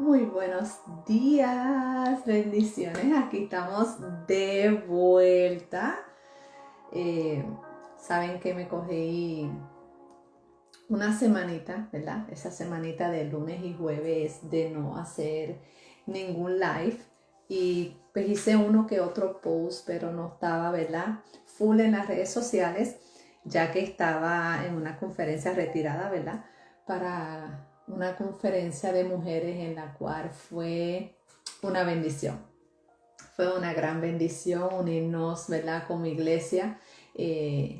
Muy buenos días, bendiciones. Aquí estamos de vuelta. Eh, Saben que me cogí una semanita, ¿verdad? Esa semanita de lunes y jueves de no hacer ningún live. Y pues hice uno que otro post, pero no estaba, ¿verdad? Full en las redes sociales, ya que estaba en una conferencia retirada, ¿verdad? Para una conferencia de mujeres en la cual fue una bendición. Fue una gran bendición unirnos, ¿verdad? Como iglesia,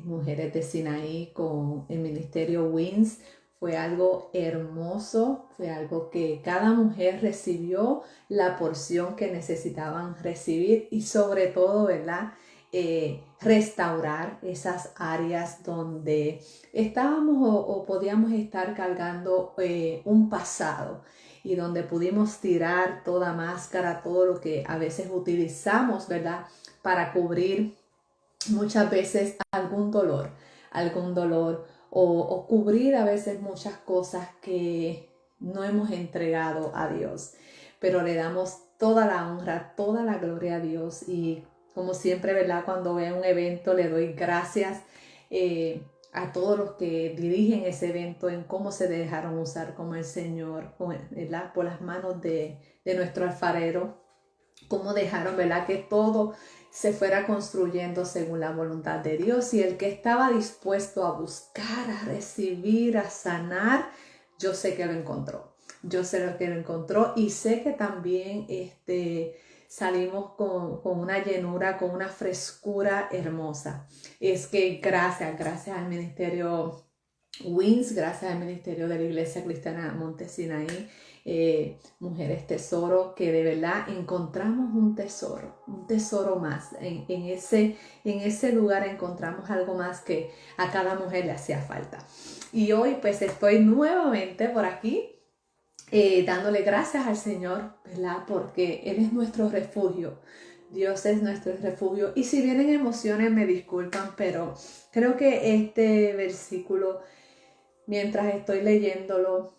Mujeres de Sinaí con el ministerio WINS. Fue algo hermoso, fue algo que cada mujer recibió la porción que necesitaban recibir y sobre todo, ¿verdad? Restaurar esas áreas donde estábamos o podíamos estar cargando un pasado y donde pudimos tirar toda máscara, todo lo que a veces utilizamos, ¿verdad? Para cubrir muchas veces algún dolor o cubrir a veces muchas cosas que no hemos entregado a Dios. Pero le damos toda la honra, toda la gloria a Dios y como siempre, ¿verdad? Cuando veo un evento le doy gracias a todos los que dirigen ese evento en cómo se dejaron usar como el Señor, ¿verdad? Por las manos de nuestro alfarero, cómo dejaron, ¿verdad? Que todo se fuera construyendo según la voluntad de Dios y el que estaba dispuesto a buscar, a recibir, a sanar, yo sé que lo encontró. Yo sé lo que lo encontró y sé que también salimos con una llenura, con una frescura hermosa. Es que gracias al ministerio WINS, gracias al ministerio de la Iglesia Cristiana Monte Sinaí, Mujeres Tesoro, que de verdad encontramos un tesoro más. En ese lugar encontramos algo más que a cada mujer le hacía falta. Y hoy pues estoy nuevamente por aquí dándole gracias al Señor, ¿verdad? Porque Él es nuestro refugio. Dios es nuestro refugio. Y si vienen emociones, me disculpan, pero creo que este versículo, mientras estoy leyéndolo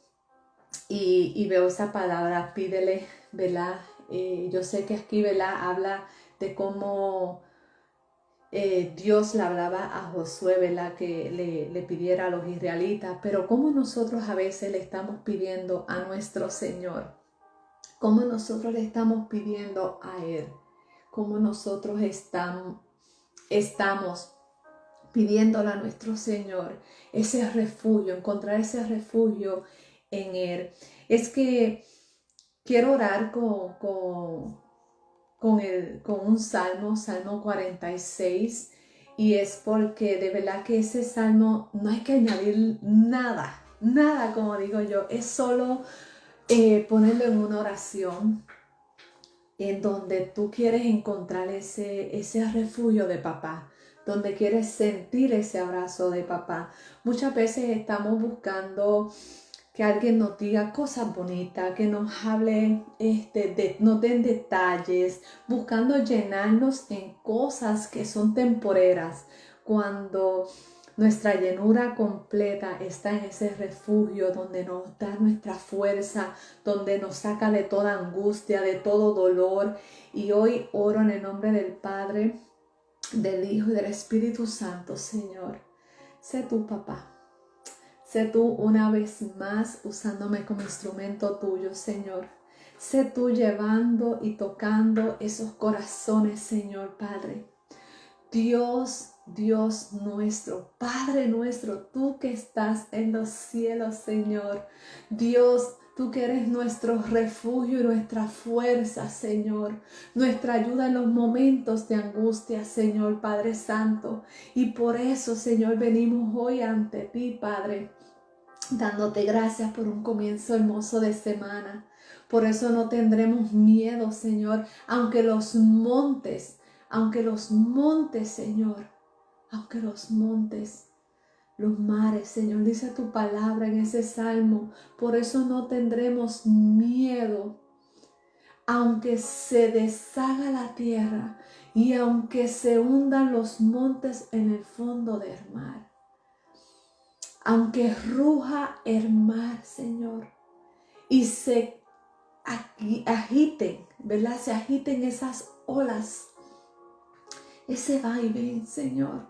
y veo esa palabra, pídele, ¿verdad? Yo sé que aquí, ¿verdad? Habla de cómo Dios le hablaba a Josué, ¿verdad? Que le pidiera a los israelitas, pero cómo nosotros a veces le estamos pidiendo a nuestro Señor, cómo nosotros le estamos pidiendo a Él, cómo nosotros estamos pidiéndole a nuestro Señor ese refugio, encontrar ese refugio en Él. Es que quiero orar con un Salmo 46, y es porque de verdad que ese salmo no hay que añadir nada como digo yo, es solo ponerlo en una oración en donde tú quieres encontrar ese refugio de papá, donde quieres sentir ese abrazo de papá. Muchas veces estamos buscando que alguien nos diga cosas bonitas, que nos hable, nos den detalles, buscando llenarnos en cosas que son temporeras, cuando nuestra llenura completa está en ese refugio donde nos da nuestra fuerza, donde nos saca de toda angustia, de todo dolor. Y hoy oro en el nombre del Padre, del Hijo y del Espíritu Santo, Señor. Sé tu papá. Sé tú una vez más usándome como instrumento tuyo, Señor. Sé tú llevando y tocando esos corazones, Señor Padre. Dios nuestro, Padre nuestro, tú que estás en los cielos, Señor. Dios, tú que eres nuestro refugio y nuestra fuerza, Señor. Nuestra ayuda en los momentos de angustia, Señor Padre Santo. Y por eso, Señor, venimos hoy ante ti, Padre, dándote gracias por un comienzo hermoso de semana. Por eso no tendremos miedo, Señor, aunque los montes, Señor, aunque los montes, los mares, Señor, dice tu palabra en ese salmo. Por eso no tendremos miedo, aunque se deshaga la tierra y aunque se hundan los montes en el fondo del mar. Aunque ruja el mar, Señor, y se agiten, ¿verdad? Se agiten esas olas, ese vaivén, Señor.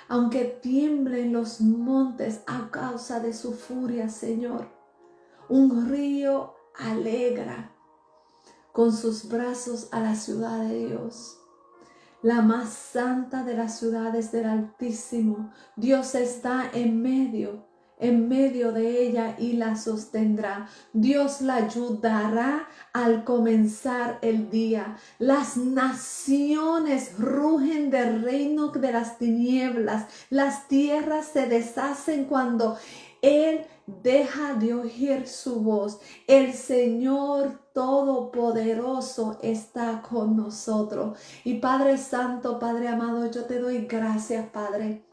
Aunque tiemblen los montes a causa de su furia, Señor. Un río alegra con sus brazos a la ciudad de Dios, la más santa de las ciudades del Altísimo. Dios está en medio de ella y la sostendrá. Dios la ayudará al comenzar el día. Las naciones rugen del reino de las tinieblas. Las tierras se deshacen cuando Él deja de oír su voz. El Señor Todopoderoso está con nosotros. Y Padre Santo, Padre amado, yo te doy gracias, Padre.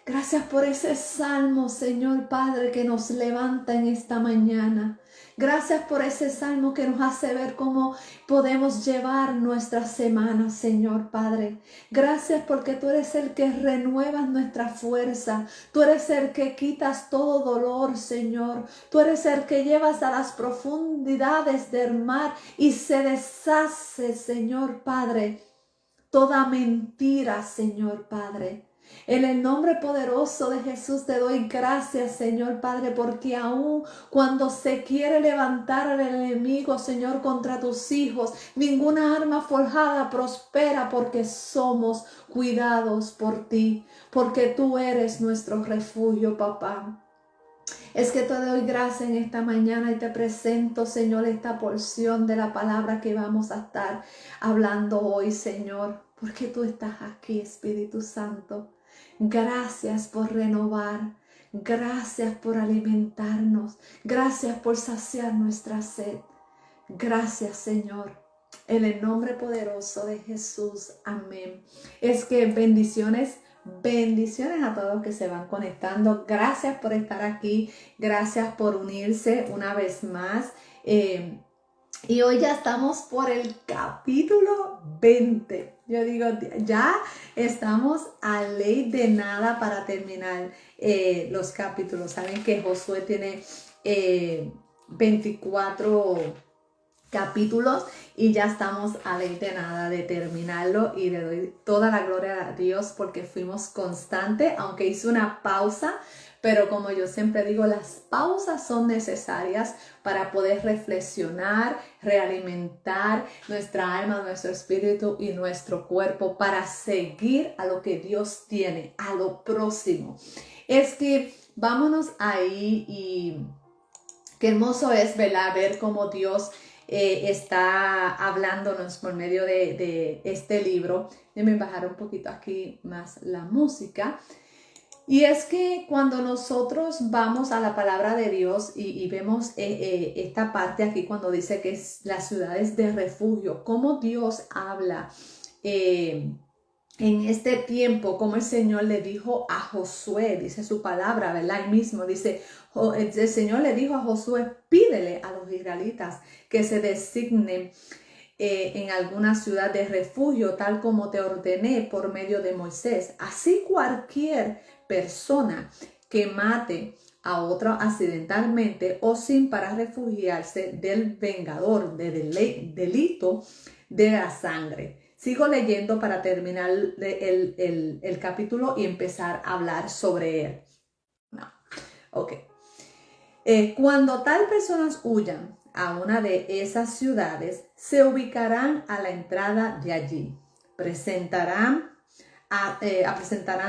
Gracias por ese salmo, Señor Padre, que nos levanta en esta mañana. Gracias por ese salmo que nos hace ver cómo podemos llevar nuestra semana, Señor Padre. Gracias porque tú eres el que renuevas nuestra fuerza. Tú eres el que quitas todo dolor, Señor. Tú eres el que llevas a las profundidades del mar y se deshace, Señor Padre, toda mentira, Señor Padre. En el nombre poderoso de Jesús te doy gracias, Señor Padre, porque aún cuando se quiere levantar el enemigo, Señor, contra tus hijos, ninguna arma forjada prospera, porque somos cuidados por ti, porque tú eres nuestro refugio, papá. Es que te doy gracias en esta mañana y te presento, Señor, esta porción de la palabra que vamos a estar hablando hoy, Señor, porque tú estás aquí, Espíritu Santo. Gracias por renovar, gracias por alimentarnos, gracias por saciar nuestra sed. Gracias, Señor. En el nombre poderoso de Jesús. Amén. Es que bendiciones a todos los que se van conectando. Gracias por estar aquí. Gracias por unirse una vez más. Y hoy ya estamos por el capítulo 20. Yo digo, ya estamos a ley de nada para terminar los capítulos. Saben que Josué tiene 24 capítulos y ya estamos a ley de nada de terminarlo, y le doy toda la gloria a Dios porque fuimos constantes, aunque hice una pausa, pero como yo siempre digo, las pausas son necesarias para poder reflexionar, realimentar nuestra alma, nuestro espíritu y nuestro cuerpo para seguir a lo que Dios tiene, a lo próximo. Es que vámonos ahí, y qué hermoso es, ¿verdad?, ver cómo Dios está hablándonos por medio de este libro. Déjenme bajar un poquito aquí más la música. Y es que cuando nosotros vamos a la palabra de Dios y vemos esta parte aquí cuando dice que es las ciudades de refugio, cómo Dios habla en este tiempo, como el Señor le dijo a Josué, dice su palabra, ¿verdad? Ahí mismo dice, el Señor le dijo a Josué, pídele a los israelitas que se designen en alguna ciudad de refugio, tal como te ordené por medio de Moisés. Así cualquier persona que mate a otro accidentalmente o sin para refugiarse del vengador de delito de la sangre. Sigo leyendo para terminar el capítulo y empezar a hablar sobre él. No. Ok. Cuando tal personas huyan a una de esas ciudades, se ubicarán a la entrada de allí. Presentarán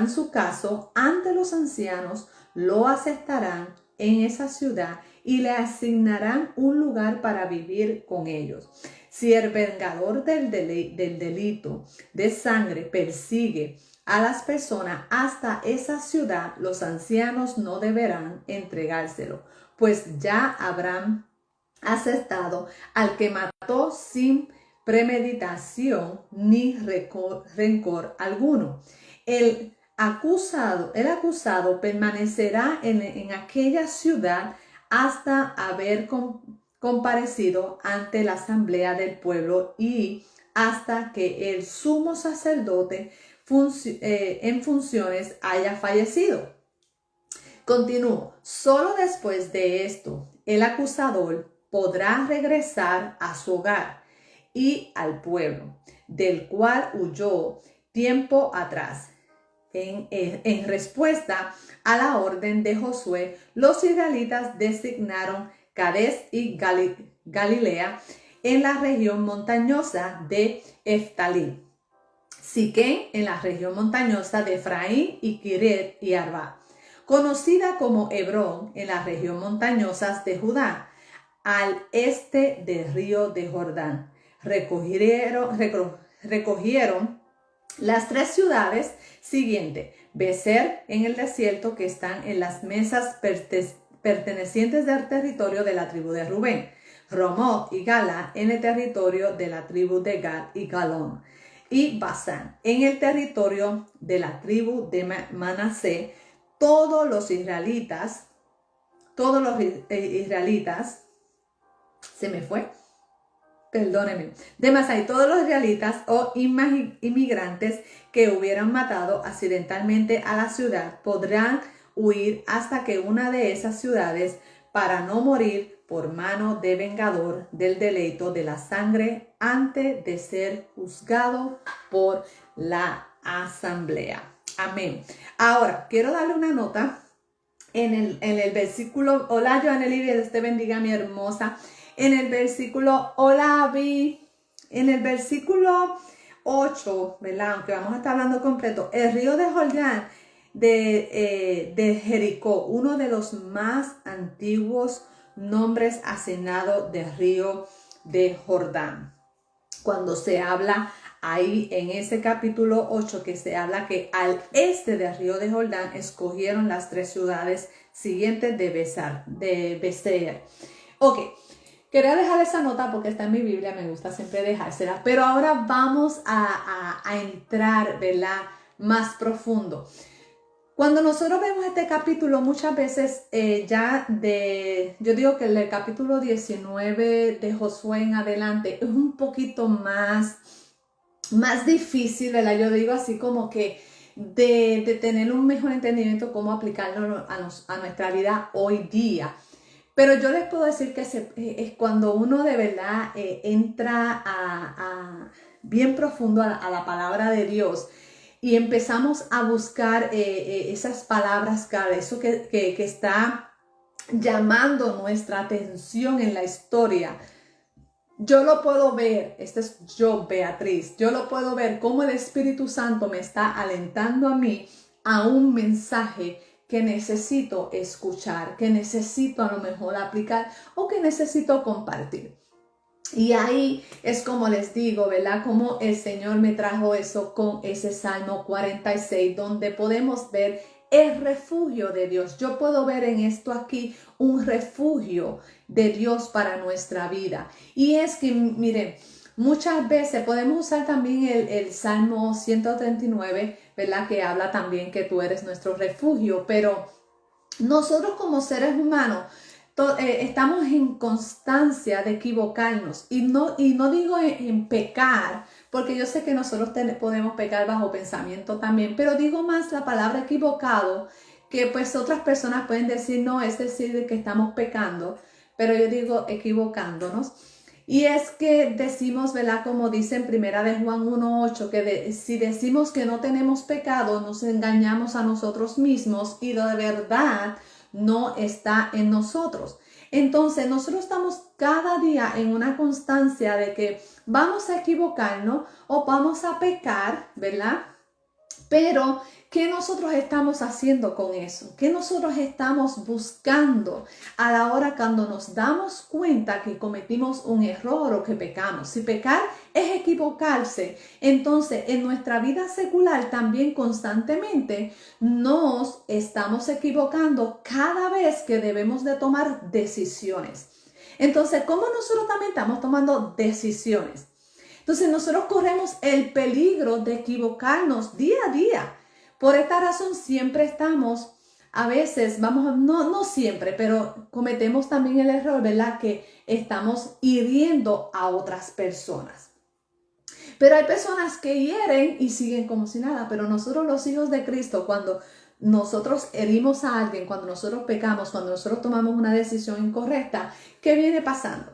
su caso ante los ancianos, lo aceptarán en esa ciudad y le asignarán un lugar para vivir con ellos. Si el vengador del delito de sangre persigue a las personas hasta esa ciudad, los ancianos no deberán entregárselo, pues ya habrán aceptado al que mató sin premeditación ni rencor alguno. El acusado permanecerá en aquella ciudad hasta haber comparecido ante la asamblea del pueblo y hasta que el sumo sacerdote en funciones haya fallecido. Continúo. Solo después de esto, el acusador podrá regresar a su hogar y al pueblo, del cual huyó tiempo atrás. En respuesta a la orden de Josué, los israelitas designaron Cades y Galilea en la región montañosa de Eftalí, Siquén en la región montañosa de Efraín y Kiret y Arba, conocida como Hebrón en las regiones montañosas de Judá, al este del río de Jordán. Recogieron las 3 ciudades siguientes: Becer en el desierto, que están en las mesas pertenecientes al territorio de la tribu de Rubén; Ramot y Gala en el territorio de la tribu de Gad y Galón; y Basán en el territorio de la tribu de Manasés. Todos los israelitas, se me fue, perdónenme, de Masai, todos los israelitas o inmigrantes que hubieran matado accidentalmente a la ciudad podrán huir hasta que una de esas ciudades, para no morir por mano de vengador del delito de la sangre, antes de ser juzgado por la asamblea. Amén. Ahora, quiero darle una nota en el versículo. Hola, Joanely, Dios te bendiga, mi hermosa. En el versículo, hola, Abby. En el versículo 8, ¿verdad? Aunque vamos a estar hablando completo, el río de Jordán de Jericó, uno de los más antiguos nombres asignados del río de Jordán. Cuando se habla ahí en ese capítulo 8, que se habla que al este del río de Jordán escogieron las 3 ciudades siguientes de Becer. Ok, quería dejar esa nota porque está en mi Biblia, me gusta siempre dejársela, pero ahora vamos a entrar, ¿verdad?, más profundo. Cuando nosotros vemos este capítulo, muchas veces yo digo que el capítulo 19 de Josué en adelante es un poquito más difícil, ¿verdad? Yo digo así como que de tener un mejor entendimiento cómo aplicarlo a nuestra vida hoy día. Pero yo les puedo decir que es cuando uno de verdad entra bien profundo a la palabra de Dios y empezamos a buscar esas palabras clave, eso que está llamando nuestra atención en la historia. Yo lo puedo ver, este es yo, Beatriz, yo lo puedo ver cómo el Espíritu Santo me está alentando a mí a un mensaje que necesito escuchar, que necesito a lo mejor aplicar o que necesito compartir. Y ahí es como les digo, ¿verdad? Como el Señor me trajo eso con ese Salmo 46, donde podemos ver el refugio de Dios. Yo puedo ver en esto aquí un refugio de Dios para nuestra vida. Y es que, miren, muchas veces podemos usar también el Salmo 139, ¿verdad? Que habla también que tú eres nuestro refugio, pero nosotros como seres humanos estamos en constancia de equivocarnos y no digo en pecar, porque yo sé que nosotros podemos pecar bajo pensamiento también, pero digo más la palabra equivocado, que pues otras personas pueden decir no, es decir que estamos pecando, pero yo digo equivocándonos. Y es que decimos, ¿verdad? Como dice en Primera de Juan 1:8, que si decimos que no tenemos pecado, nos engañamos a nosotros mismos y de verdad no está en nosotros. Entonces nosotros estamos cada día en una constancia de que vamos a equivocarnos o vamos a pecar, ¿verdad? Pero ¿qué nosotros estamos haciendo con eso? ¿Qué nosotros estamos buscando a la hora cuando nos damos cuenta que cometimos un error o que pecamos? Si pecar es equivocarse, entonces en nuestra vida secular también constantemente nos estamos equivocando cada vez que debemos de tomar decisiones. Entonces, ¿cómo nosotros también estamos tomando decisiones? Entonces nosotros corremos el peligro de equivocarnos día a día. Por esta razón siempre estamos, a veces, no siempre, pero cometemos también el error, ¿verdad? Que estamos hiriendo a otras personas. Pero hay personas que hieren y siguen como si nada, pero nosotros los hijos de Cristo, cuando nosotros herimos a alguien, cuando nosotros pecamos, cuando nosotros tomamos una decisión incorrecta, ¿qué viene pasando?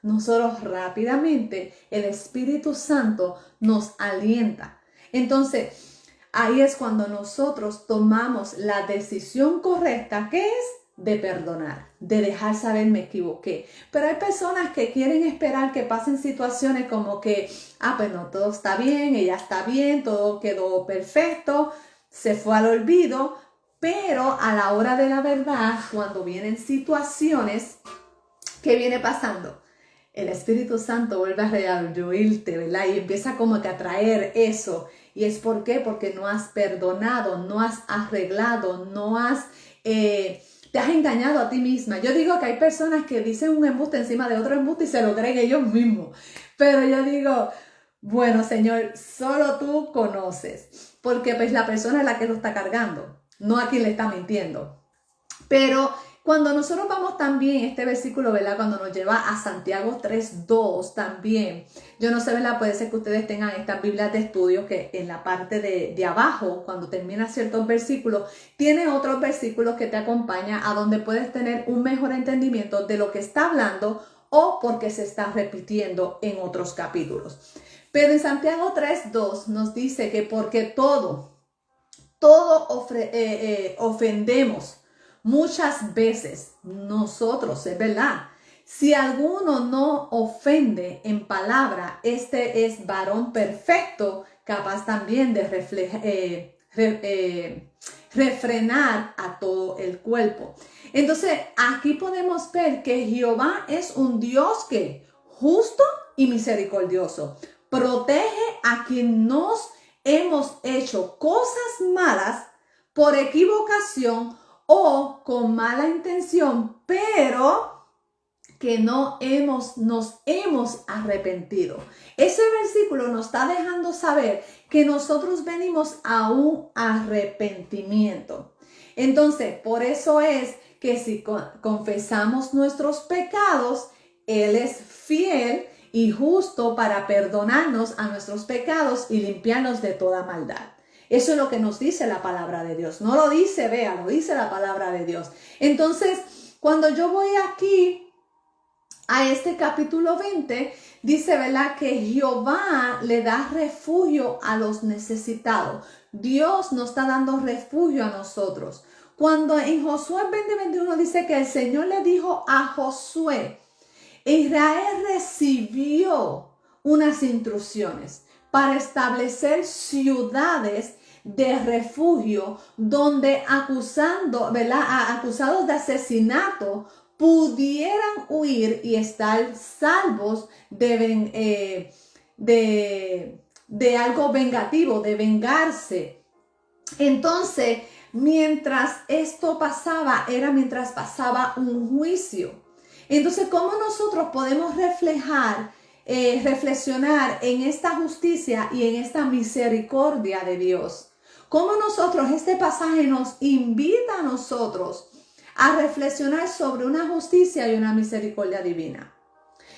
Nosotros rápidamente, el Espíritu Santo nos alienta. Entonces, ahí es cuando nosotros tomamos la decisión correcta, que es de perdonar, de dejar saber me equivoqué. Pero hay personas que quieren esperar que pasen situaciones como que, pues no, todo está bien, ella está bien, todo quedó perfecto, se fue al olvido, pero a la hora de la verdad, cuando vienen situaciones, ¿qué viene pasando? El Espíritu Santo vuelve a redarguirte, ¿verdad? Y empieza como que a traer eso. ¿Y es por qué? Porque no has perdonado, no has arreglado, no has... te has engañado a ti misma. Yo digo que hay personas que dicen un embuste encima de otro embuste y se lo creen ellos mismos. Pero yo digo, bueno, Señor, solo tú conoces. Porque pues la persona es la que lo está cargando, no a quien le está mintiendo. Pero cuando nosotros vamos también, este versículo, ¿verdad? Cuando nos lleva a Santiago 3:2 también. Yo no sé, ¿verdad? Puede ser que ustedes tengan estas Biblias de estudio que en la parte de abajo, cuando termina ciertos versículos, tiene otros versículos que te acompañan a donde puedes tener un mejor entendimiento de lo que está hablando o porque se está repitiendo en otros capítulos. Pero en Santiago 3:2 nos dice que porque todo ofendemos muchas veces nosotros, es verdad. Si alguno no ofende en palabra, este es varón perfecto, capaz también de refrenar a todo el cuerpo. Entonces, aquí podemos ver que Jehová es un Dios que justo y misericordioso. Protege a quien nos hemos hecho cosas malas por equivocación o con mala intención, pero que nos hemos arrepentido. Ese versículo nos está dejando saber que nosotros venimos a un arrepentimiento. Entonces, por eso es que si confesamos nuestros pecados, Él es fiel y justo para perdonarnos a nuestros pecados y limpiarnos de toda maldad. Eso es lo que nos dice la palabra de Dios. No lo dice Bea, lo dice la palabra de Dios. Entonces, cuando yo voy aquí a este capítulo 20, dice, ¿verdad? Que Jehová le da refugio a los necesitados. Dios nos está dando refugio a nosotros. Cuando en Josué 20:21 dice que el Señor le dijo a Josué, Israel recibió unas instrucciones para establecer ciudades de refugio donde acusados de asesinato pudieran huir y estar salvos de algo vengativo, de vengarse. Entonces, mientras esto pasaba, era mientras pasaba un juicio. Entonces, ¿cómo nosotros podemos reflexionar en esta justicia y en esta misericordia de Dios? ¿Cómo nosotros, este pasaje nos invita a nosotros a reflexionar sobre una justicia y una misericordia divina?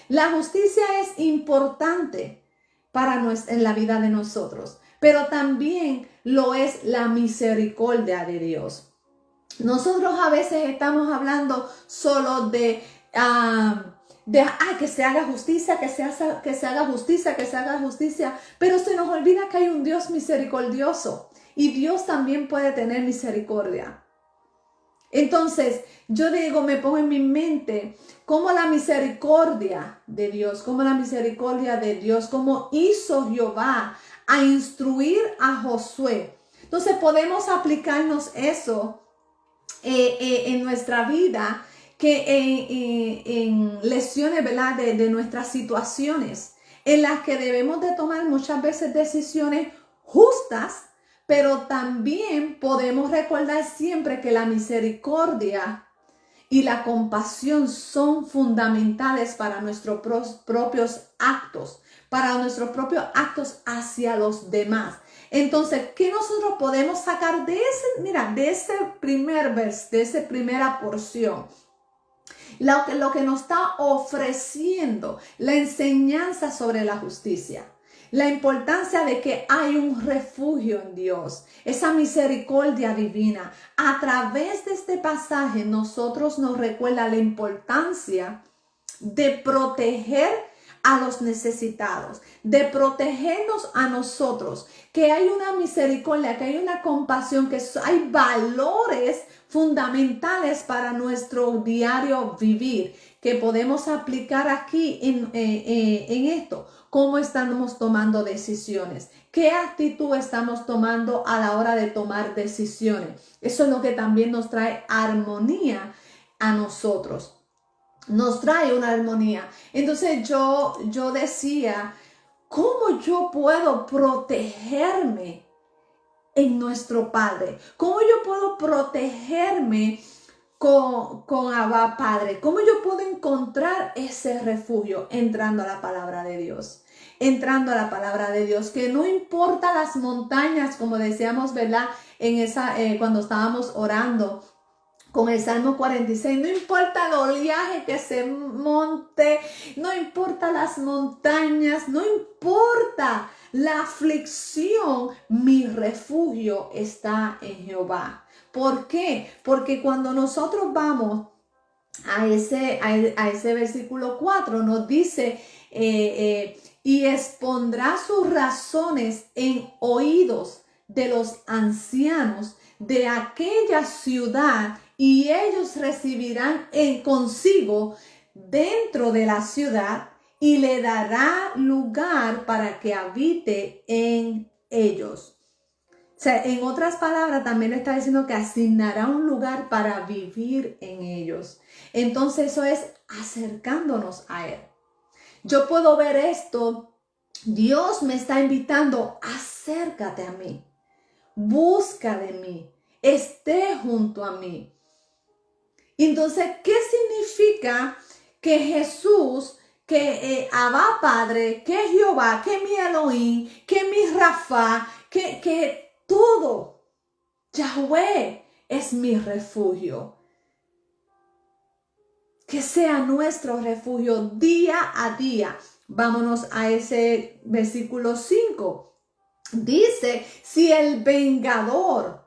La justicia es importante en la vida de nosotros, pero también lo es la misericordia de Dios. Nosotros a veces estamos hablando solo que se haga justicia, que se haga justicia, que se haga justicia, pero se nos olvida que hay un Dios misericordioso y Dios también puede tener misericordia. Entonces, yo digo, me pongo en mi mente cómo la misericordia de Dios, cómo hizo Jehová a instruir a Josué. Entonces, podemos aplicarnos eso en nuestra vida, que en lecciones, ¿verdad? de nuestras situaciones, en las que debemos de tomar muchas veces decisiones justas, pero también podemos recordar siempre que la misericordia y la compasión son fundamentales para nuestros propios actos, hacia los demás. Entonces, ¿qué nosotros podemos sacar de ese primer verso, de esa primera porción? Lo que nos está ofreciendo la enseñanza sobre la justicia. La importancia de que hay un refugio en Dios, esa misericordia divina. A través de este pasaje nosotros nos recuerda la importancia de proteger a los necesitados, de protegernos a nosotros, que hay una misericordia, que hay una compasión, que hay valores fundamentales para nuestro diario vivir, que podemos aplicar aquí en esto. ¿Cómo estamos tomando decisiones? ¿Qué actitud estamos tomando a la hora de tomar decisiones? Eso es lo que también nos trae armonía a nosotros. Nos trae una armonía. Entonces yo decía, ¿cómo yo puedo protegerme en nuestro Padre? ¿Cómo yo puedo protegerme con Abba Padre? ¿Cómo yo puedo encontrar ese refugio? Entrando a la palabra de Dios. Entrando a la palabra de Dios, que no importa las montañas, como decíamos, ¿verdad? Cuando estábamos orando con el Salmo 46, no importa el oleaje que se monte, no importa las montañas, no importa la aflicción, mi refugio está en Jehová. ¿Por qué? Porque cuando nosotros vamos a ese versículo 4, nos dice, y expondrá sus razones en oídos de los ancianos de aquella ciudad, y ellos recibirán consigo dentro de la ciudad, y le dará lugar para que habite en ellos. O sea, en otras palabras, también le está diciendo que asignará un lugar para vivir en ellos. Entonces eso es acercándonos a Él. Yo puedo ver esto. Dios me está invitando, acércate a mí, busca de mí, esté junto a mí. Entonces, ¿qué significa que Jesús, que Abba Padre, que Jehová, que mi Elohim, que mi Rafa, que todo, Yahweh es mi refugio? Que sea nuestro refugio día a día. Vámonos a ese versículo 5. Dice, si el vengador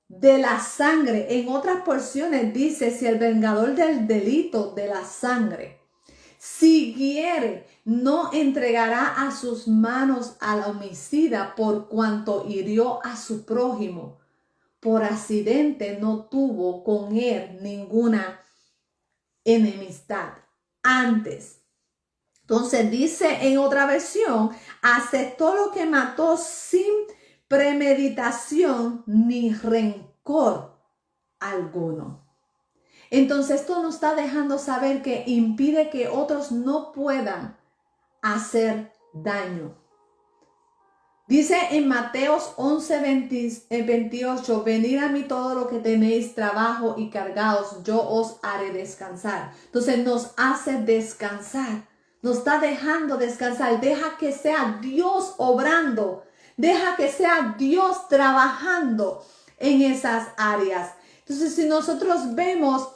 de la sangre, en otras porciones dice, si el vengador del delito de la sangre siguiere, no entregará a sus manos al homicida, por cuanto hirió a su prójimo. Por accidente no tuvo con él ninguna enemistad antes. Entonces dice en otra versión, aceptó lo que mató sin premeditación ni rencor alguno. Entonces esto nos está dejando saber que impide que otros no puedan hacer daño. Dice en Mateos 11:28, venid a mí todo lo que tenéis trabajo y cargados, yo os haré descansar. Entonces nos hace descansar, nos está dejando descansar. Deja que sea Dios obrando, deja que sea Dios trabajando en esas áreas. Entonces si nosotros vemos,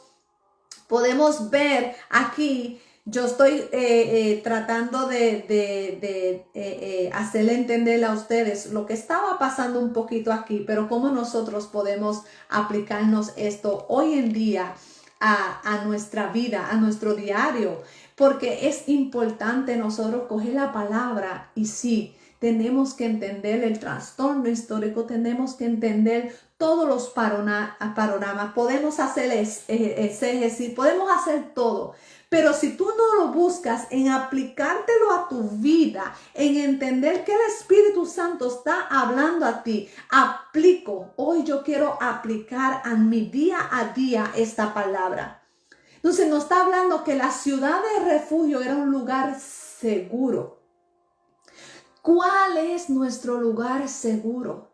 podemos ver aquí, yo estoy tratando de hacerle entender a ustedes lo que estaba pasando un poquito aquí, pero cómo nosotros podemos aplicarnos esto hoy en día a nuestra vida, a nuestro diario, porque es importante nosotros coger la palabra y sí, tenemos que entender el trastorno histórico, tenemos que entender todos los panoramas, podemos hacer exégesis, podemos hacer todo. Pero si tú no lo buscas en aplicártelo a tu vida, en entender que el Espíritu Santo está hablando a ti, hoy yo quiero aplicar a mi día a día esta palabra. Entonces nos está hablando que la ciudad de refugio era un lugar seguro. ¿Cuál es nuestro lugar seguro?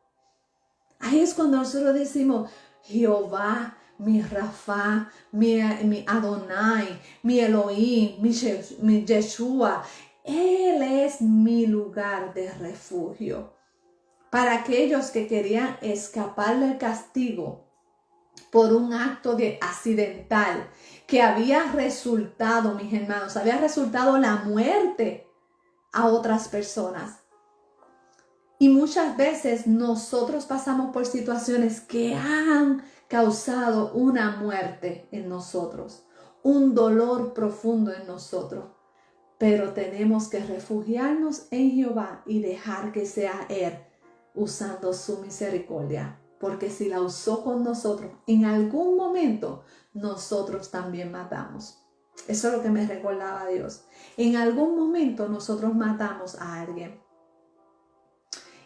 Ahí es cuando nosotros decimos, Jehová, mi Rafa, mi Adonai, mi Elohim, mi Yeshua. Él es mi lugar de refugio. Para aquellos que querían escapar del castigo por un acto accidental que había resultado, mis hermanos, había resultado la muerte a otras personas. Y muchas veces nosotros pasamos por situaciones que han causado una muerte en nosotros, un dolor profundo en nosotros. Pero tenemos que refugiarnos en Jehová y dejar que sea Él usando su misericordia. Porque si la usó con nosotros, en algún momento nosotros también matamos. Eso es lo que me recordaba Dios. En algún momento nosotros matamos a alguien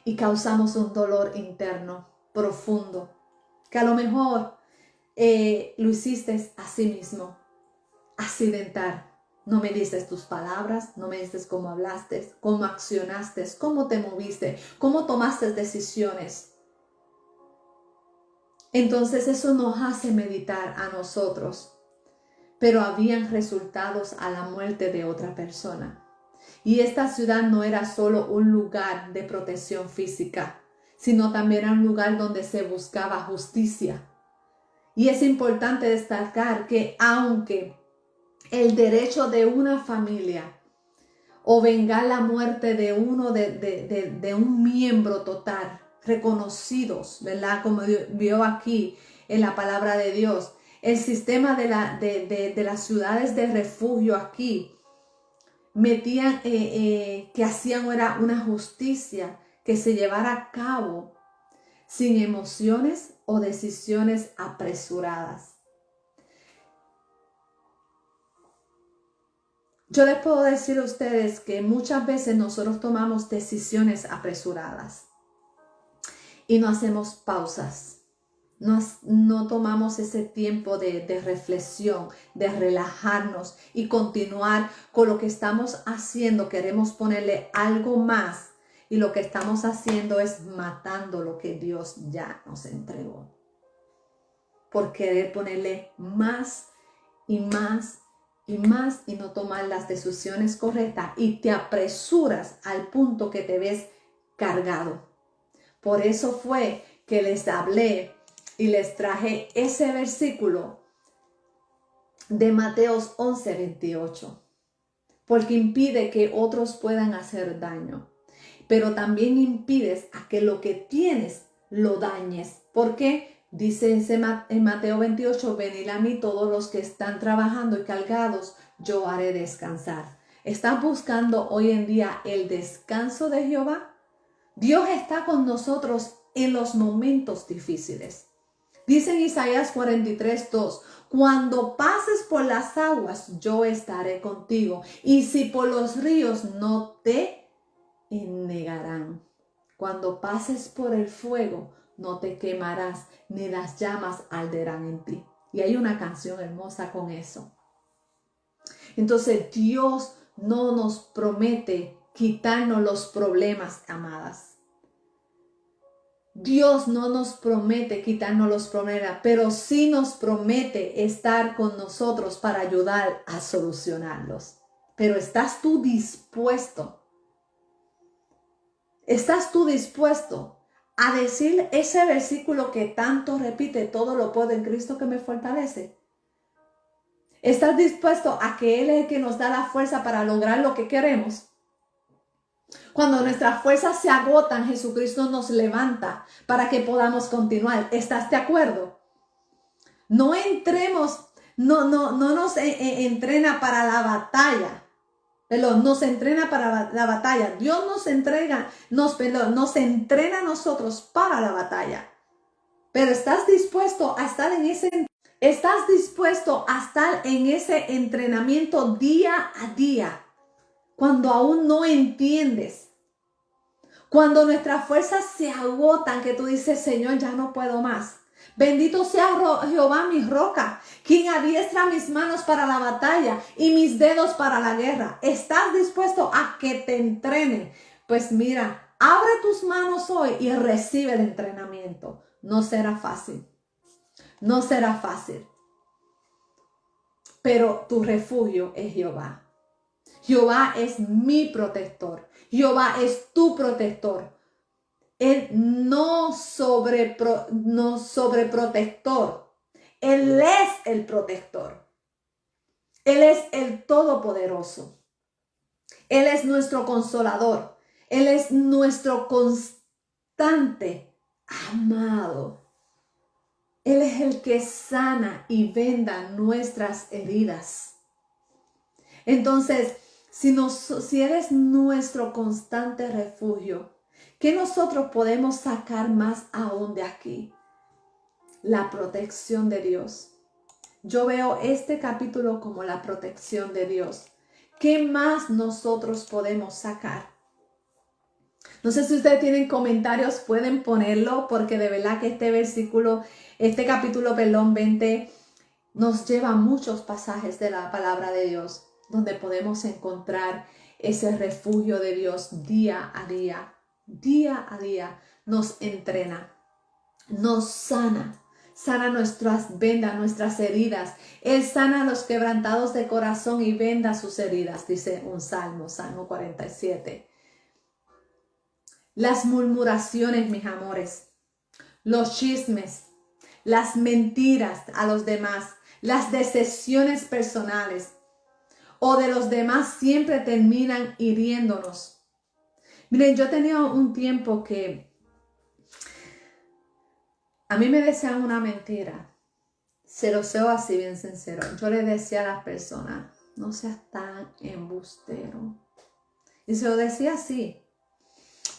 y causamos un dolor interno profundo, que a lo mejor lo hiciste a sí mismo, accidental. No me dices tus palabras, no me dices cómo hablaste, cómo accionaste, cómo te moviste, cómo tomaste decisiones. Entonces eso nos hace meditar a nosotros. Pero habían resultados a la muerte de otra persona. Y esta ciudad no era solo un lugar de protección física, sino también era un lugar donde se buscaba justicia. Y es importante destacar que aunque el derecho de una familia o vengar la muerte de uno de un miembro total, reconocidos, ¿verdad? Como vio aquí en la palabra de Dios, el sistema de las ciudades de refugio aquí metían, que hacían era una justicia que se llevara a cabo sin emociones o decisiones apresuradas. Yo les puedo decir a ustedes que muchas veces nosotros tomamos decisiones apresuradas y no hacemos pausas. No tomamos ese tiempo de reflexión, de relajarnos y continuar con lo que estamos haciendo. Queremos ponerle algo más y lo que estamos haciendo es matando lo que Dios ya nos entregó. Por querer ponerle más y más y más y no tomar las decisiones correctas y te apresuras al punto que te ves cargado. Por eso fue que les hablé y les traje ese versículo de Mateos 11:28, porque impide que otros puedan hacer daño, pero también impides a que lo que tienes lo dañes. ¿Por qué? Dice en Mateo 28, venid a mí todos los que están trabajando y cargados, yo haré descansar. ¿Estás buscando hoy en día el descanso de Jehová? Dios está con nosotros en los momentos difíciles. Dice en Isaías 43:2, cuando pases por las aguas, yo estaré contigo. Y si por los ríos, no te negarán. Cuando pases por el fuego, no te quemarás, ni las llamas arderán en ti. Y hay una canción hermosa con eso. Entonces Dios no nos promete quitarnos los problemas, amadas. Dios no nos promete quitarnos los problemas, pero sí nos promete estar con nosotros para ayudar a solucionarlos. Pero ¿estás tú dispuesto? ¿Estás tú dispuesto a decir ese versículo que tanto repite, todo lo puedo en Cristo que me fortalece? ¿Estás dispuesto a que Él es el que nos da la fuerza para lograr lo que queremos? Cuando nuestras fuerzas se agotan, Jesucristo nos levanta para que podamos continuar. ¿Estás de acuerdo? No entremos, no nos entrena para la batalla. Perdón, nos entrena para la batalla. Dios nos entrena a nosotros para la batalla. Pero ¿estás dispuesto a estar en ese entrenamiento día a día? Cuando aún no entiendes, cuando nuestras fuerzas se agotan, que tú dices, Señor, ya no puedo más. Bendito sea Jehová mi roca, quien adiestra mis manos para la batalla y mis dedos para la guerra. ¿Estás dispuesto a que te entrenen? Pues mira, abre tus manos hoy y recibe el entrenamiento. No será fácil, no será fácil, pero tu refugio es Jehová. Jehová es mi protector. Jehová es tu protector. Él no sobreprotector. Él es el protector. Él es el todopoderoso. Él es nuestro consolador. Él es nuestro constante, amado. Él es el que sana y venda nuestras heridas. Entonces, si Él es nuestro constante refugio, ¿qué nosotros podemos sacar más aún de aquí? La protección de Dios. Yo veo este capítulo como la protección de Dios. ¿Qué más nosotros podemos sacar? No sé si ustedes tienen comentarios, pueden ponerlo, porque de verdad que este capítulo 20, nos lleva a muchos pasajes de la palabra de Dios, donde podemos encontrar ese refugio de Dios día a día. Día a día nos entrena, nos sana nuestras vendas, nuestras heridas. Él sana a los quebrantados de corazón y venda sus heridas, dice un Salmo 47. Las murmuraciones, mis amores, los chismes, las mentiras a los demás, las decepciones personales o de los demás siempre terminan hiriéndonos. Miren, yo tenía un tiempo que a mí me decían una mentira. Se lo sé así bien sincero. Yo le decía a las personas, no seas tan embustero. Y se lo decía así.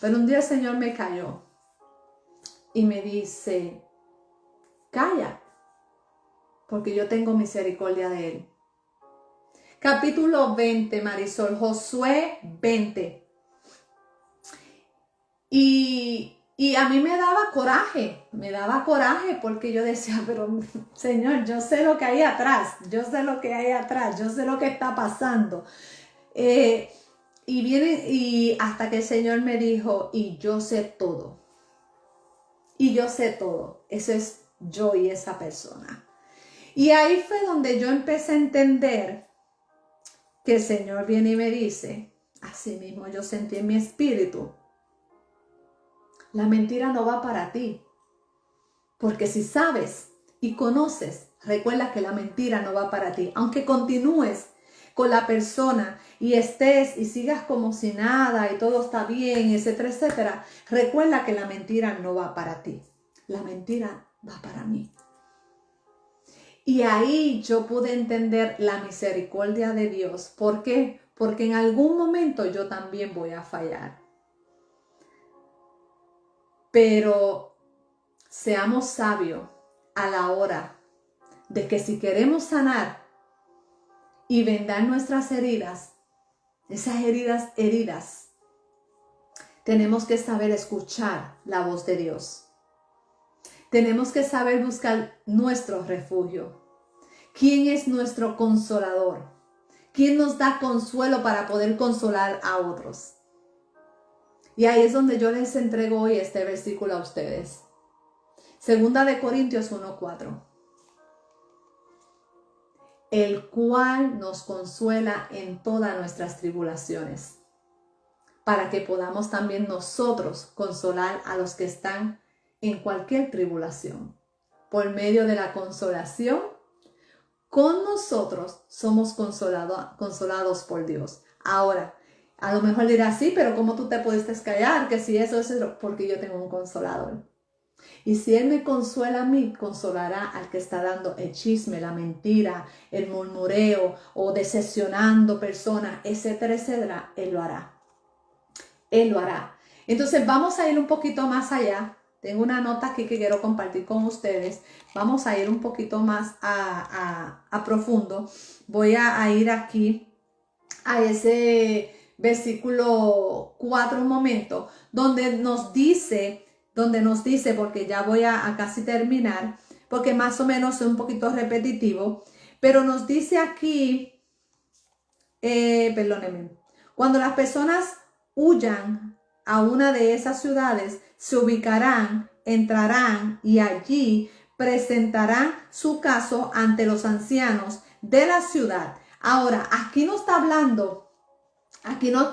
Pero un día el Señor me cayó y me dice, calla, porque yo tengo misericordia de él. Capítulo 20, Marisol, Josué 20. Y a mí me daba coraje porque yo decía, pero Señor, yo sé lo que hay atrás, yo sé lo que está pasando. Y hasta que el Señor me dijo, y yo sé todo. Eso es yo y esa persona. Y ahí fue donde yo empecé a entender que el Señor viene y me dice, así mismo yo sentí en mi espíritu, la mentira no va para ti. Porque si sabes y conoces, recuerda que la mentira no va para ti. Aunque continúes con la persona y estés y sigas como si nada y todo está bien, etcétera, etcétera, recuerda que la mentira no va para ti. La mentira va para mí. Y ahí yo pude entender la misericordia de Dios. ¿Por qué? Porque en algún momento yo también voy a fallar. Pero seamos sabios a la hora de que si queremos sanar y vendar nuestras heridas, esas heridas, tenemos que saber escuchar la voz de Dios. Tenemos que saber buscar nuestro refugio. ¿Quién es nuestro consolador? ¿Quién nos da consuelo para poder consolar a otros? Y ahí es donde yo les entrego hoy este versículo a ustedes. 2 Corintios 1:4. El cual nos consuela en todas nuestras tribulaciones, para que podamos también nosotros consolar a los que están en cualquier tribulación. Por medio de la consolación, con nosotros somos consolados por Dios. Ahora, a lo mejor dirás, sí, pero ¿cómo tú te pudiste callar? Que si eso es porque yo tengo un consolador. Y si Él me consuela a mí, consolará al que está dando el chisme, la mentira, el murmureo o decepcionando personas, etcétera, etcétera. Él lo hará. Él lo hará. Entonces vamos a ir un poquito más allá. Tengo una nota aquí que quiero compartir con ustedes. Vamos a ir un poquito más a profundo. Voy a ir aquí a ese versículo 4 un momento, donde nos dice, porque ya voy a casi terminar, porque más o menos es un poquito repetitivo, pero nos dice aquí, perdónenme, cuando las personas huyan a una de esas ciudades, se ubicarán, entrarán y allí presentarán su caso ante los ancianos de la ciudad. Ahora, aquí no está hablando, aquí no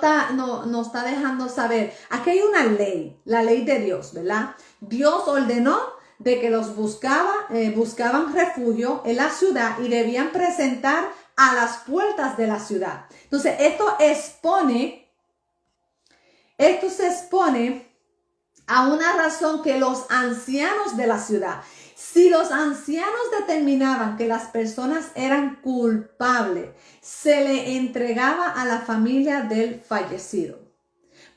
está dejando saber, aquí hay una ley, la ley de Dios, ¿verdad? Dios ordenó de que los buscaban refugio en la ciudad y debían presentar a las puertas de la ciudad. Entonces, esto se expone a una razón que los ancianos de la ciudad. Si los ancianos determinaban que las personas eran culpables, se le entregaba a la familia del fallecido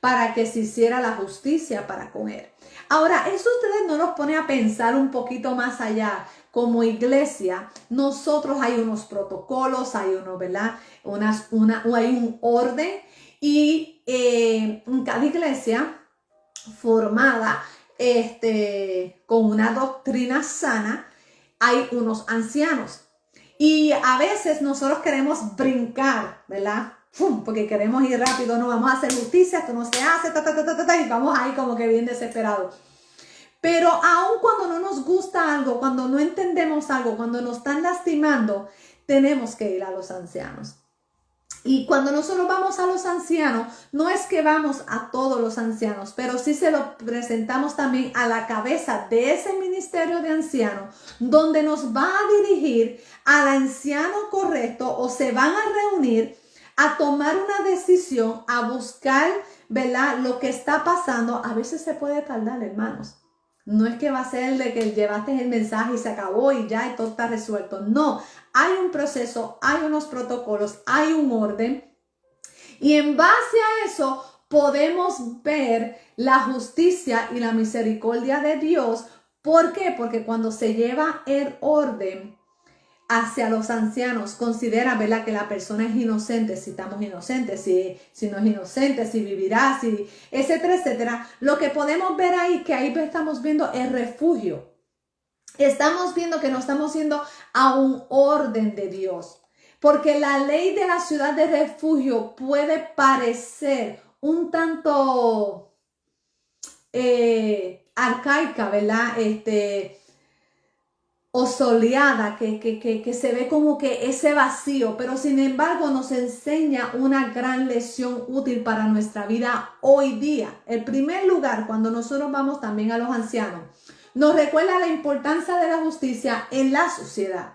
para que se hiciera la justicia para con él. Ahora, eso ustedes no nos pone a pensar un poquito más allá. Como iglesia, nosotros hay unos protocolos, hay uno, ¿verdad? Hay un orden y en cada iglesia formada con una doctrina sana, hay unos ancianos. Y a veces nosotros queremos brincar, ¿verdad? Porque queremos ir rápido, no vamos a hacer justicia, esto no se hace, y vamos ahí como que bien desesperados. Pero aun cuando no nos gusta algo, cuando no entendemos algo, cuando nos están lastimando, tenemos que ir a los ancianos. Y cuando nosotros vamos a los ancianos, no es que vamos a todos los ancianos, pero sí se lo presentamos también a la cabeza de ese ministerio de ancianos, donde nos va a dirigir al anciano correcto o se van a reunir a tomar una decisión, a buscar, ¿verdad?, lo que está pasando. A veces se puede tardar, hermanos. No es que va a ser de que llevaste el mensaje y se acabó y ya y todo está resuelto. No, hay un proceso, hay unos protocolos, hay un orden. Y en base a eso podemos ver la justicia y la misericordia de Dios. ¿Por qué? Porque cuando se lleva el orden hacia los ancianos, considera, ¿verdad?, que la persona es inocente, si estamos inocentes, si no es inocente, si vivirá, si, etcétera, etcétera. Lo que podemos ver ahí, que ahí estamos viendo el refugio. Estamos viendo que no estamos yendo a un orden de Dios. Porque la ley de la ciudad de refugio puede parecer un tanto arcaica, ¿verdad? O soleada, que se ve como que ese vacío, pero sin embargo nos enseña una gran lección útil para nuestra vida hoy día. En primer lugar, cuando nosotros vamos también a los ancianos, nos recuerda la importancia de la justicia en la sociedad.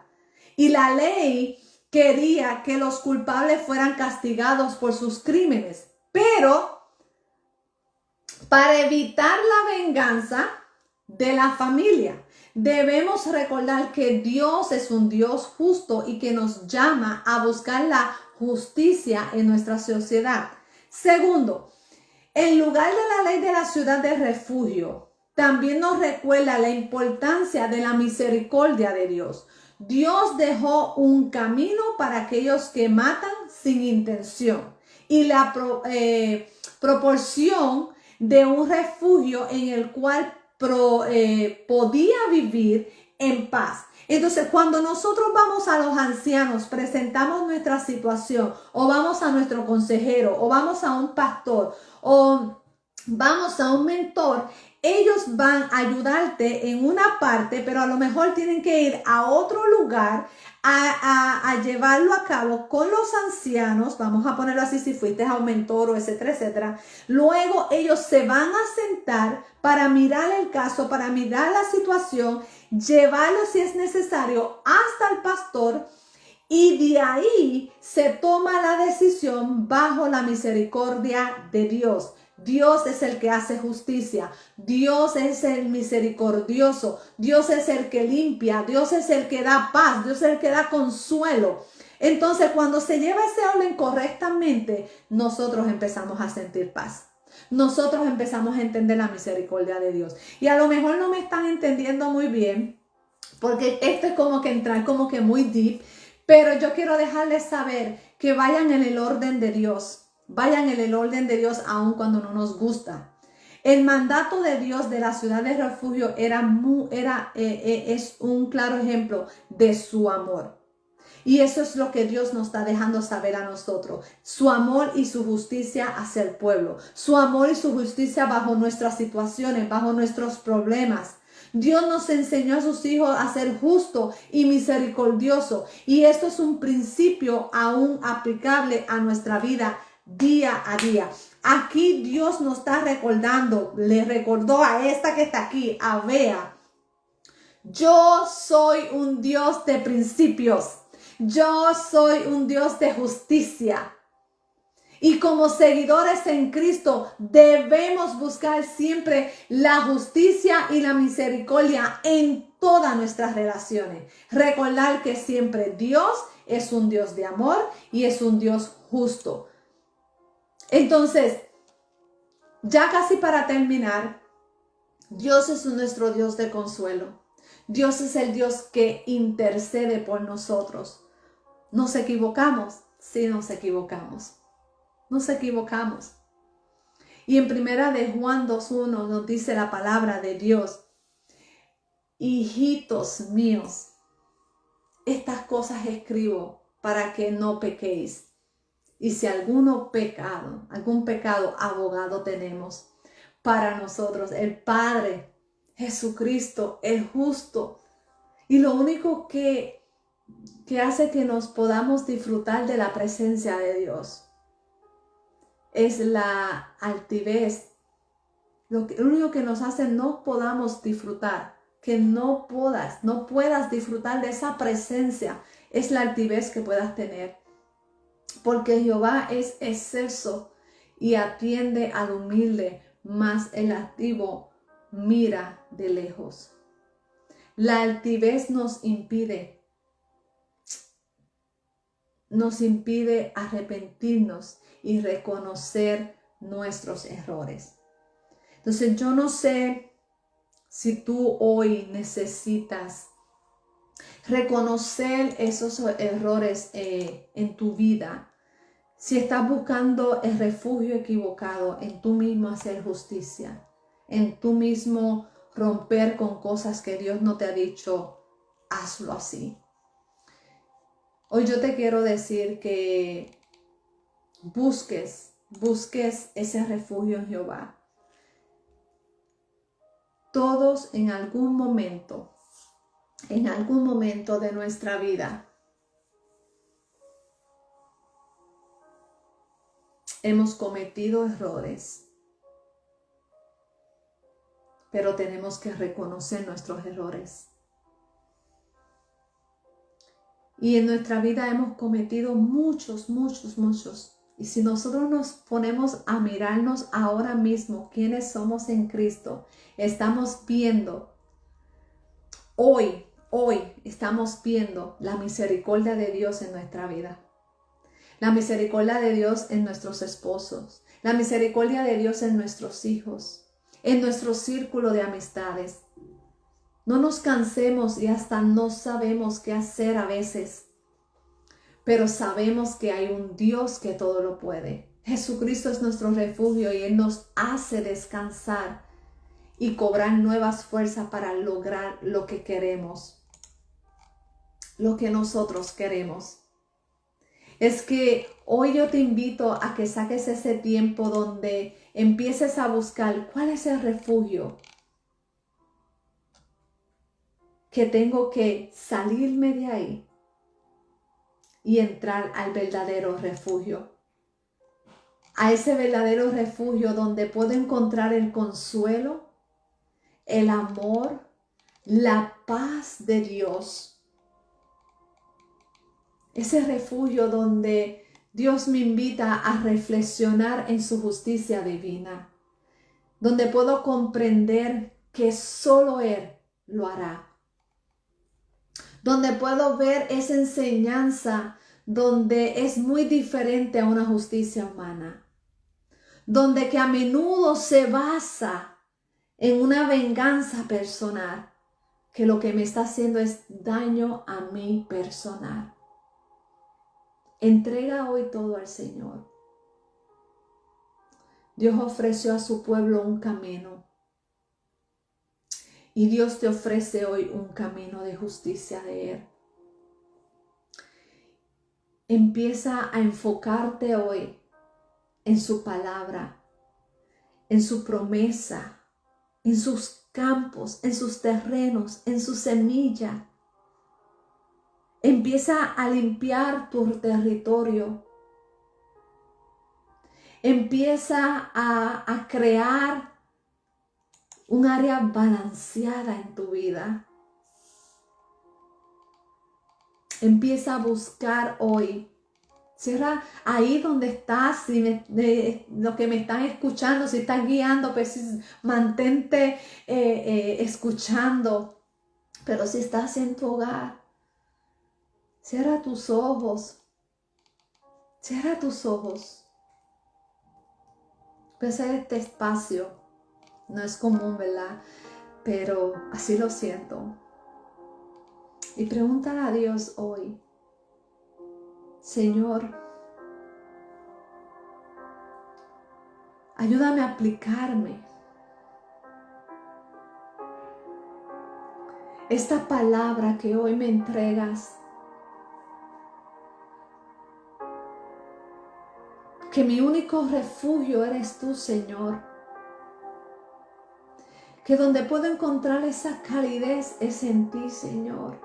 Y la ley quería que los culpables fueran castigados por sus crímenes, pero para evitar la venganza de la familia, debemos recordar que Dios es un Dios justo y que nos llama a buscar la justicia en nuestra sociedad. Segundo, en lugar de la ley de la ciudad de refugio, también nos recuerda la importancia de la misericordia de Dios. Dios dejó un camino para aquellos que matan sin intención y la proporción de un refugio en el cual podía vivir en paz. Entonces, cuando nosotros vamos a los ancianos, presentamos nuestra situación, o vamos a nuestro consejero, o vamos a un pastor, o vamos a un mentor, ellos van a ayudarte en una parte, pero a lo mejor tienen que ir a otro lugar a llevarlo a cabo con los ancianos. Vamos a ponerlo así, si fuiste a un mentor o etcétera, etcétera. Luego ellos se van a sentar para mirar el caso, para mirar la situación, llevarlo si es necesario hasta el pastor, y de ahí se toma la decisión bajo la misericordia de Dios. Dios es el que hace justicia, Dios es el misericordioso, Dios es el que limpia, Dios es el que da paz, Dios es el que da consuelo. Entonces, cuando se lleva ese orden correctamente, nosotros empezamos a sentir paz. Nosotros empezamos a entender la misericordia de Dios. Y a lo mejor no me están entendiendo muy bien, porque esto es como que entrar como que muy deep, pero yo quiero dejarles saber que vayan en el orden de Dios. Vayan en el orden de Dios aun cuando no nos gusta. El mandato de Dios de la ciudad de refugio es un claro ejemplo de su amor. Y eso es lo que Dios nos está dejando saber a nosotros. Su amor y su justicia hacia el pueblo. Su amor y su justicia bajo nuestras situaciones, bajo nuestros problemas. Dios nos enseñó a sus hijos a ser justo y misericordioso. Y esto es un principio aún aplicable a nuestra vida día a día. Aquí Dios nos está recordando, le recordó a esta que está aquí, a Bea: yo soy un Dios de principios, yo soy un Dios de justicia. Y como seguidores en Cristo debemos buscar siempre la justicia y la misericordia en todas nuestras relaciones. Recordar que siempre Dios es un Dios de amor y es un Dios justo. Entonces, ya casi para terminar, Dios es nuestro Dios de consuelo. Dios es el Dios que intercede por nosotros. ¿Nos equivocamos? Sí, nos equivocamos. Nos equivocamos. Y en primera de Juan 2:1 nos dice la palabra de Dios: hijitos míos, estas cosas escribo para que no pequéis. Y si algún pecado, abogado tenemos para nosotros, el Padre, Jesucristo, el justo. Y lo único que hace que nos podamos disfrutar de la presencia de Dios es la altivez. Lo único que nos hace no podamos disfrutar, que no puedas disfrutar de esa presencia, es la altivez que puedas tener. Porque Jehová es excelso y atiende al humilde, mas el altivo mira de lejos. La altivez nos impide arrepentirnos y reconocer nuestros errores. Entonces yo no sé si tú hoy necesitas reconocer esos errores en tu vida. Si estás buscando el refugio equivocado en tú mismo hacer justicia, en tú mismo romper con cosas que Dios no te ha dicho, hazlo así. Hoy yo te quiero decir que busques ese refugio en Jehová. Todos en algún momento de nuestra vida hemos cometido errores, pero tenemos que reconocer nuestros errores. Y en nuestra vida hemos cometido muchos. Y si nosotros nos ponemos a mirarnos ahora mismo quiénes somos en Cristo, estamos viendo, hoy estamos viendo la misericordia de Dios en nuestra vida. La misericordia de Dios en nuestros esposos. La misericordia de Dios en nuestros hijos. En nuestro círculo de amistades. No nos cansemos y hasta no sabemos qué hacer a veces. Pero sabemos que hay un Dios que todo lo puede. Jesucristo es nuestro refugio y Él nos hace descansar y cobrar nuevas fuerzas para lograr lo que queremos. Lo que nosotros queremos. Es que hoy yo te invito a que saques ese tiempo donde empieces a buscar cuál es el refugio que tengo que salirme de ahí y entrar al verdadero refugio. A ese verdadero refugio donde puedo encontrar el consuelo, el amor, la paz de Dios. Ese refugio donde Dios me invita a reflexionar en su justicia divina. Donde puedo comprender que solo Él lo hará. Donde puedo ver esa enseñanza donde es muy diferente a una justicia humana. Donde que a menudo se basa en una venganza personal, que lo que me está haciendo es daño a mí personal. Entrega hoy todo al Señor. Dios ofreció a su pueblo un camino. Y Dios te ofrece hoy un camino de justicia de Él. Empieza a enfocarte hoy en su palabra, en su promesa, en sus campos, en sus terrenos, en su semilla. Empieza a limpiar tu territorio. Empieza a crear un área balanceada en tu vida. Empieza a buscar hoy Cierra ahí donde estás, los que me están escuchando, si estás guiando, pues mantente escuchando. Pero si estás en tu hogar, cierra tus ojos. Cierra tus ojos. Pues este espacio no es común, ¿verdad? Pero así lo siento. Y pregúntale a Dios hoy, Señor, ayúdame a aplicarme esta palabra que hoy me entregas. Que mi único refugio eres tú, Señor. Que donde puedo encontrar esa calidez es en ti, Señor.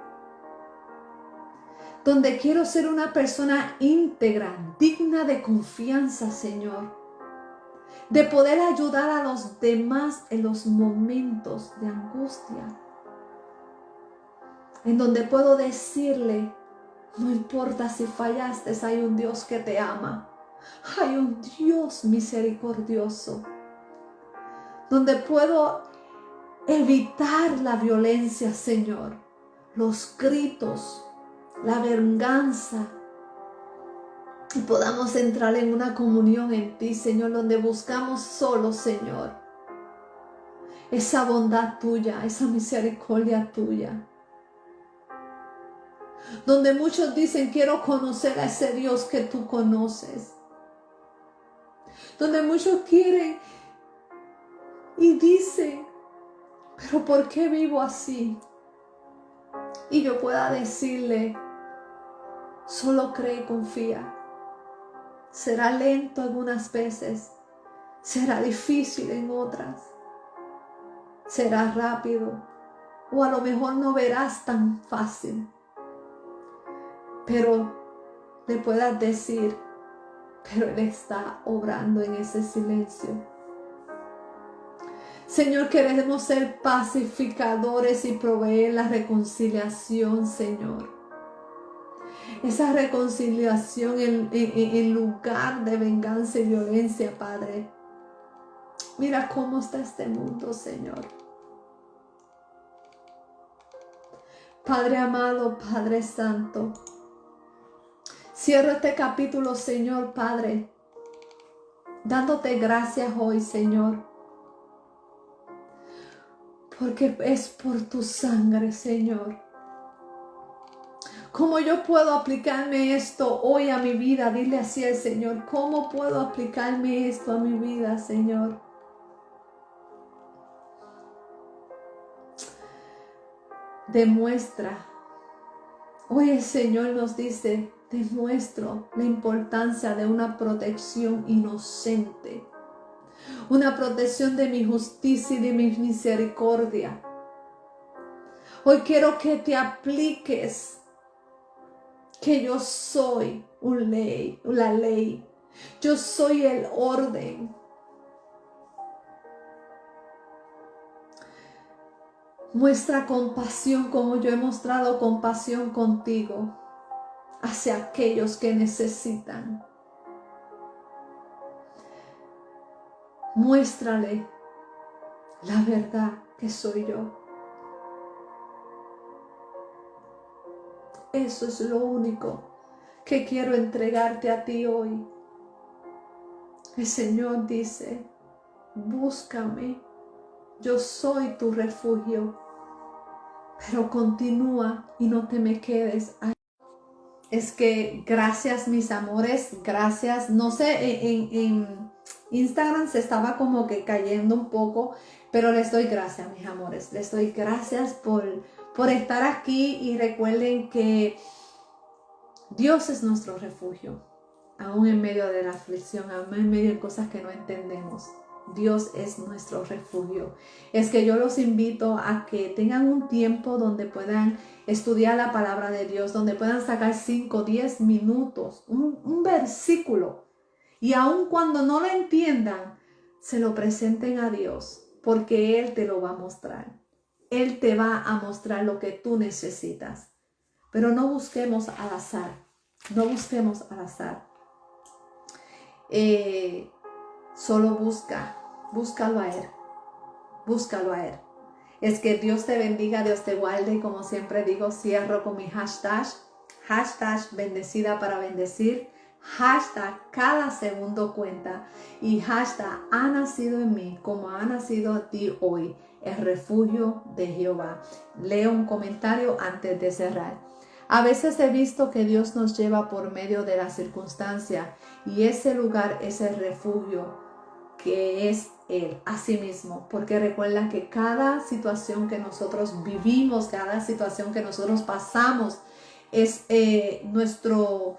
Donde quiero ser una persona íntegra, digna de confianza, Señor. De poder ayudar a los demás en los momentos de angustia. En donde puedo decirle, no importa si fallaste, hay un Dios que te ama. Hay un Dios misericordioso. Donde puedo evitar la violencia, Señor. Los gritos, la venganza. Y podamos entrar en una comunión en ti, Señor, donde buscamos solo, Señor, esa bondad tuya, esa misericordia tuya. Donde muchos dicen, quiero conocer a ese Dios que tú conoces. Donde muchos quieren y dicen, pero ¿por qué vivo así? Y yo pueda decirle, solo cree y confía. Será lento algunas veces, será difícil en otras, será rápido o a lo mejor no verás tan fácil. Pero le puedas decir, pero Él está obrando en ese silencio. Señor, queremos ser pacificadores y proveer la reconciliación, Señor. Esa reconciliación en lugar de venganza y violencia, Padre. Mira cómo está este mundo, Señor. Padre amado, Padre santo. Cierro este capítulo, Señor, Padre, dándote gracias hoy, Señor. Porque es por tu sangre, Señor. ¿Cómo yo puedo aplicarme esto hoy a mi vida? Dile así al Señor. ¿Cómo puedo aplicarme esto a mi vida, Señor? Demuestra. Hoy el Señor nos dice, demuestro la importancia de una protección inocente. Una protección de mi justicia y de mi misericordia. Hoy quiero que te apliques que yo soy la ley. Yo soy el orden. Muestra compasión como yo he mostrado compasión contigo hacia aquellos que necesitan. Muéstrale la verdad que soy yo. Eso es lo único que quiero entregarte a ti hoy. El Señor dice, búscame, yo soy tu refugio, pero continúa y no te me quedes ahí. Es que gracias, mis amores, gracias. No sé, en Instagram se estaba como que cayendo un poco, pero les doy gracias, mis amores. Les doy gracias por estar aquí y recuerden que Dios es nuestro refugio, aún en medio de la aflicción, aún en medio de cosas que no entendemos. Dios es nuestro refugio. Es que yo los invito a que tengan un tiempo donde puedan estudiar la palabra de Dios, donde puedan sacar 5, 10 minutos, un versículo, y aun cuando no lo entiendan, se lo presenten a Dios, porque Él te lo va a mostrar. Él te va a mostrar lo que tú necesitas. Pero no busquemos al azar. No busquemos al azar. Solo búscalo a Él. Búscalo a Él. Es que Dios te bendiga, Dios te guarde. Como siempre digo, cierro con mi hashtag bendecida para bendecir, hashtag cada segundo cuenta y hashtag ha nacido en mí como ha nacido a ti hoy, el refugio de Jehová. Leo un comentario antes de cerrar. A veces he visto que Dios nos lleva por medio de la circunstancia y ese lugar es el refugio que es Él, así mismo, porque recuerda que cada situación que nosotros vivimos, cada situación que nosotros pasamos es nuestro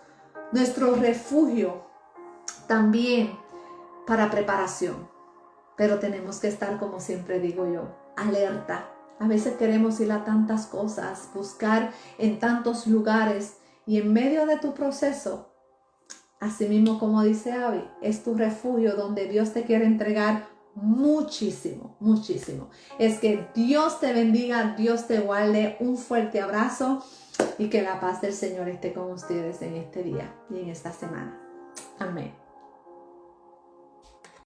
refugio también para preparación, pero tenemos que estar, como siempre digo yo, alerta. A veces queremos ir a tantas cosas, buscar en tantos lugares y en medio de tu proceso, así mismo como dice Abby, es tu refugio donde Dios te quiere entregar muchísimo, muchísimo. Es que Dios te bendiga, Dios te guarde, un fuerte abrazo y que la paz del Señor esté con ustedes en este día y en esta semana. Amén.